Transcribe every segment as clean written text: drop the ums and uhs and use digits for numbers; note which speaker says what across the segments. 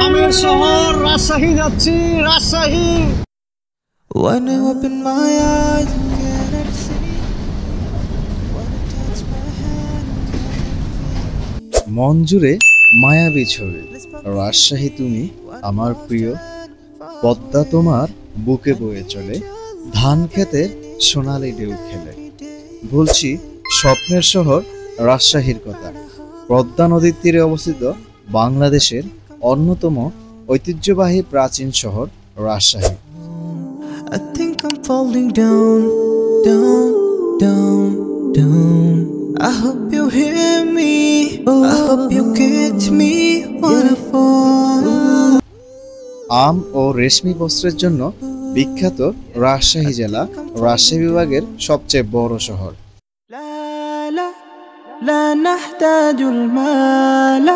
Speaker 1: আমের শহর রাজশাহী যাচ্ছি, Rajshahi.
Speaker 2: When I open my eyes, I cannot see. When I touch my hand,
Speaker 3: মন জুড়ে মায়াবী ছবি। রাজশাহী তুমি আমার প্রিয়, পদ্মা তোমার বুকে বয়ে চলে, ধান খেতে সোনালি ঢেউ খেলে। বলছি স্বপ্নের শহর রাজশাহীর কথা। পদ্মা নদীর তীরে অবস্থিত বাংলাদেশের অন্যতম ঐতিহ্যবাহী প্রাচীন শহর Rajshahi.
Speaker 2: I think I'm falling down, down, down, down. I hope you hear me. I hope you catch me when I fall.
Speaker 3: আম ও রেশমি বস্ত্রের জন্য বিখ্যাত রাজশাহী জেলা রাজশাহী বিভাগের সবচেয়ে বড় শহর।
Speaker 2: لا لا لا نحتاج المال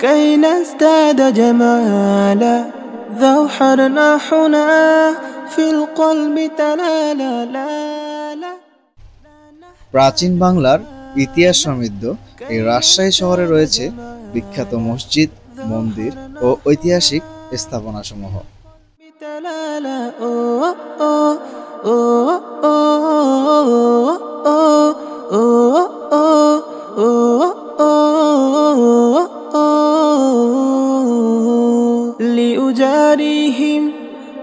Speaker 2: كي نزداد جمالا ذو حرنا حنا في القلب تلالا لا لا
Speaker 3: প্রাচীন বাংলার ইতিহাস সমৃদ্ধ এই রাজশাহী শহরে রয়েছে বিখ্যাত মসজিদ, মন্দির ও ঐতিহাসিক স্থাপনাসমূহ।
Speaker 2: تلالا أوه أوه أوه أوه أوه أوه أوه لأجاريهم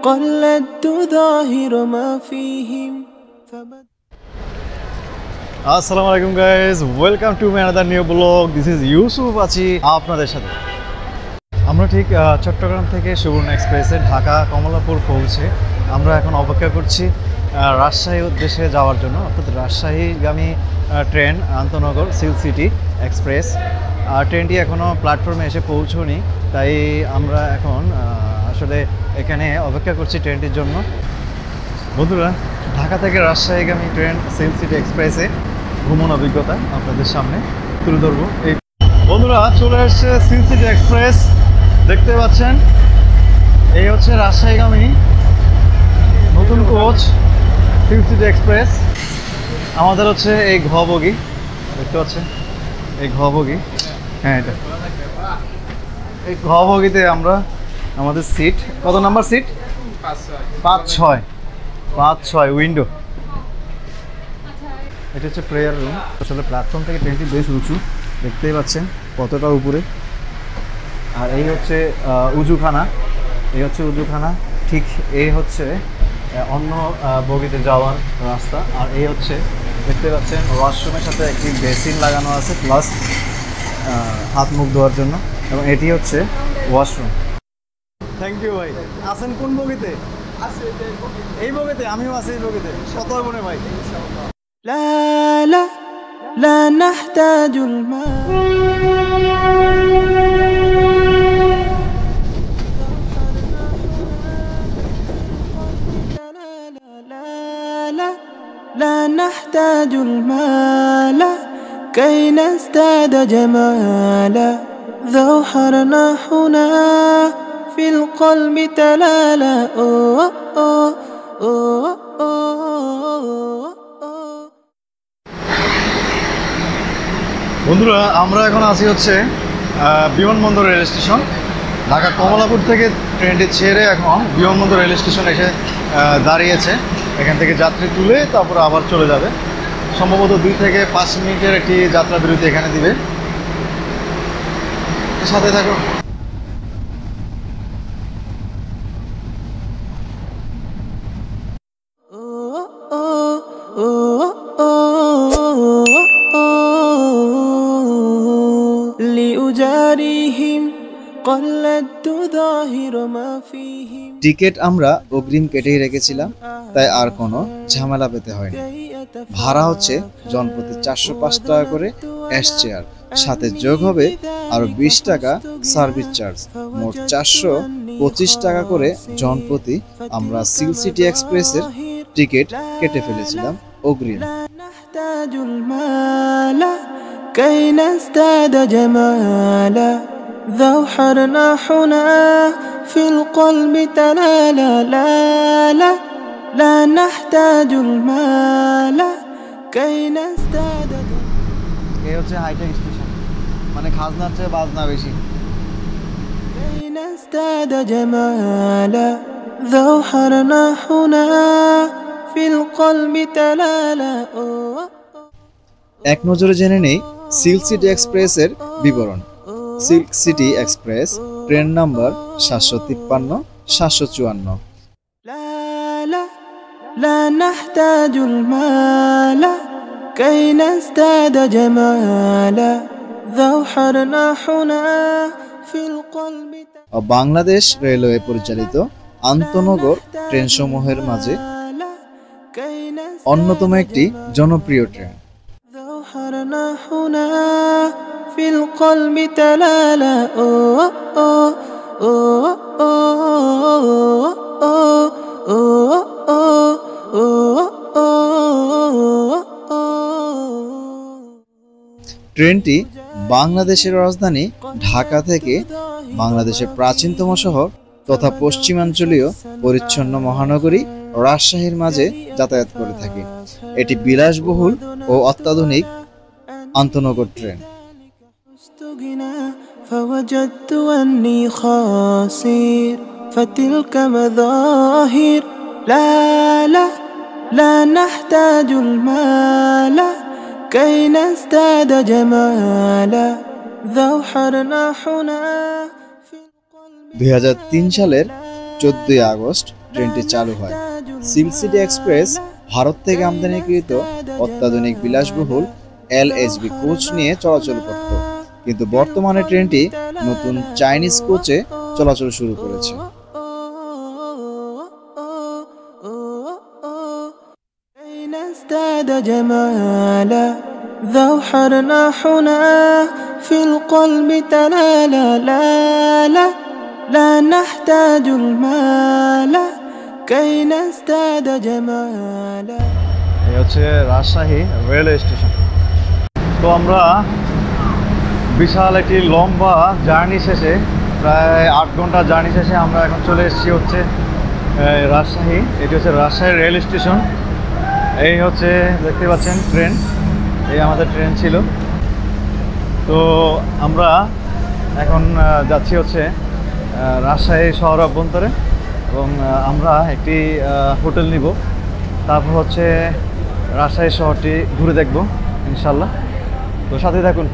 Speaker 2: قلدت ظاهر ما فيهم
Speaker 1: আসসালামু আলাইকুম guys, welcome to my another new blog. This is Yusuf, আছি আপনাদের সাথে। আমরা ঠিক চট্টগ্রাম থেকে সুবর্ণ এক্সপ্রেসে ঢাকা কমলাপুর পৌঁছে আমরা এখন অপেক্ষা করছি রাজশাহী উদ্দেশ্যে যাওয়ার জন্য, অর্থাৎ রাজশাহীগামী ট্রেন আন্তনগর সিল্ক সিটি এক্সপ্রেস। ট্রেনটি এখনও প্ল্যাটফর্মে এসে পৌঁছনি, তাই আমরা এখন আসলে এখানে অপেক্ষা করছি ট্রেনটির জন্য। বন্ধুরা, ঢাকা থেকে রাজশাহীগামী ট্রেন সিল্ক সিটি এক্সপ্রেসে ভ্রমণ অভিজ্ঞতা আপনাদের সামনে তুলে ধরবো। এই বন্ধুরা, চলে এসছে সিল্ক সিটি এক্সপ্রেস, দেখতে পাচ্ছেন। এই হচ্ছে রাজশাহীগামী নতুন কোচ সিল্ক সিটি এক্সপ্রেস। আমাদের হচ্ছে এই ঘ বগি, দেখতে পাচ্ছেন এই ঘ বগি। হ্যাঁ, এটা এই ঘ বগিতে আমরা আমাদের সিট, কত নাম্বার সিট? 5-6 উইন্ডো। এটা হচ্ছে প্রেয়ার রুম। আসলে প্ল্যাটফর্ম থেকে ট্রেনটি বেশ উঁচু, দেখতেই পাচ্ছেন কতটা উপরে। আর এই হচ্ছে উজুখানা, এই হচ্ছে উজুখানা। ঠিক এই হচ্ছে অন্য বগিতে যাওয়ার রাস্তা। আর এই হচ্ছে দেখতে পাচ্ছেন ওয়াশরুমের সাথে একটি বেসিন লাগানো আছে, প্লাস হাত মুখ ধোয়ার জন্য। এবং এটি হচ্ছে ওয়াশরুম। থ্যাংক ইউ ভাই। আছেন কোন বগিতে? এই বগিতে, আমিও আছি এই বগিতে। কত মনে ভাই?
Speaker 2: لا لا لا نحتاج المال لا نحتاج المال كي نزداد جمالا ذو حرنا حنا في القلب تلالا أوه أوه أوه أوه
Speaker 1: বন্ধুরা, আমরা এখন আছি হচ্ছে বিমানবন্দর রেল স্টেশন। ঢাকা কমলাপুর থেকে ট্রেনটি ছেড়ে এখন বিমানবন্দর রেল স্টেশন এসে দাঁড়িয়েছে। এখান থেকে যাত্রী তুলে তারপর আবার চলে যাবে। সম্ভবত 2 থেকে 5 মিনিটের একটি যাত্রা বিরতি এখানে দিবে। সাথে থাকো।
Speaker 3: টিকিট আমরা অগ্রিম কেটেই রেখেছিলাম, তাই আর কোনো ঝামেলা পেতে হয়নি। ভাড়া হচ্ছে জনপ্রতি 405 টাকা করে এস চেয়ার, সাথে যোগ হবে আরো 20 টাকা সার্ভিস চার্জ। মোট 425 টাকা করে জনপ্রতি আমরা সিল্ক সিটি এক্সপ্রেসের টিকিট কেটে ফেলেছিলাম অগ্রিম।
Speaker 2: كي نزداد جمالا ذو حرنا حنا في القلب تلالا لا لا لا نحتاج المال كي نزداد
Speaker 1: এই হচ্ছে হাইটেক স্টেশন, মানে খাজনার চেয়ে বাজনা বেশি।
Speaker 2: كي نزداد جمالا ذوحرنا هنا في القلب تلالا
Speaker 3: এক নজরে জেনে নেই সিল্ক সিটি এক্সপ্রেসের বিবরণ। Silk city express train number 753 754।
Speaker 2: لا لا لا نحتاج المال كي نزداد جمالا ذوحرنا هنا في القلب
Speaker 3: Bangladesh railway পরিচালিত আন্তনগর ট্রেনসমূহের মাঝে
Speaker 2: كي نزداد
Speaker 3: অন্যতম একটি জনপ্রিয় ট্রেন।
Speaker 2: ذوحرنا هنا في القلب تلالا
Speaker 3: ট্রেনটি বাংলাদেশের রাজধানী ঢাকা থেকে বাংলাদেশের প্রাচীনতম শহর তথা পশ্চিমাঞ্চলীয় পরিচ্ছন্ন মহানগরী রাজশাহীর মাঝে যাতায়াত করে থাকে। এটি বিলাসবহুল ও অত্যাধুনিক আন্তনগর ট্রেন।
Speaker 2: فوجدت أني خاسر فتلك مظاهر لا لا لا نحتاج المال كي نزداد جمالا ذوحرنا هنا في القلب
Speaker 3: 2003 সালের 14 আগস্ট ট্রেনটি চালু হয়। সিল্ক সিটি এক্সপ্রেস ভারত থেকে আমদানিকৃত অত্যাধুনিক বিলাসবহুল এলএইচবি কোচ নিয়ে চলাচল করত, কিন্তু বর্তমানে ট্রেনটি নতুন চাইনিজ কোচে চলাচল শুরু করেছে।
Speaker 2: كي نزداد جمالا ذوحرنا هنا في القلب تلالا لا لا لا نحتاج المال كي نزداد جمالا
Speaker 1: এই হচ্ছে রাজশাহী রেলওয়ে স্টেশন। তো আমরা বিশাল একটি লম্বা জার্নি শেষে, প্রায় 8 ঘন্টা জার্নি শেষে আমরা এখন চলে এসেছি হচ্ছে রাজশাহী। এটি হচ্ছে রাজশাহী রেল স্টেশন। এই হচ্ছে দেখতে পাচ্ছেন ট্রেন, এই আমাদের ট্রেন ছিল। তো আমরা এখন যাচ্ছি হচ্ছে রাজশাহী শহর অভ্যন্তরে, এবং আমরা একটি হোটেল নিব, তারপর হচ্ছে রাজশাহী শহরটি ঘুরে দেখব ইনশাল্লাহ। তো সাথে থাকুন।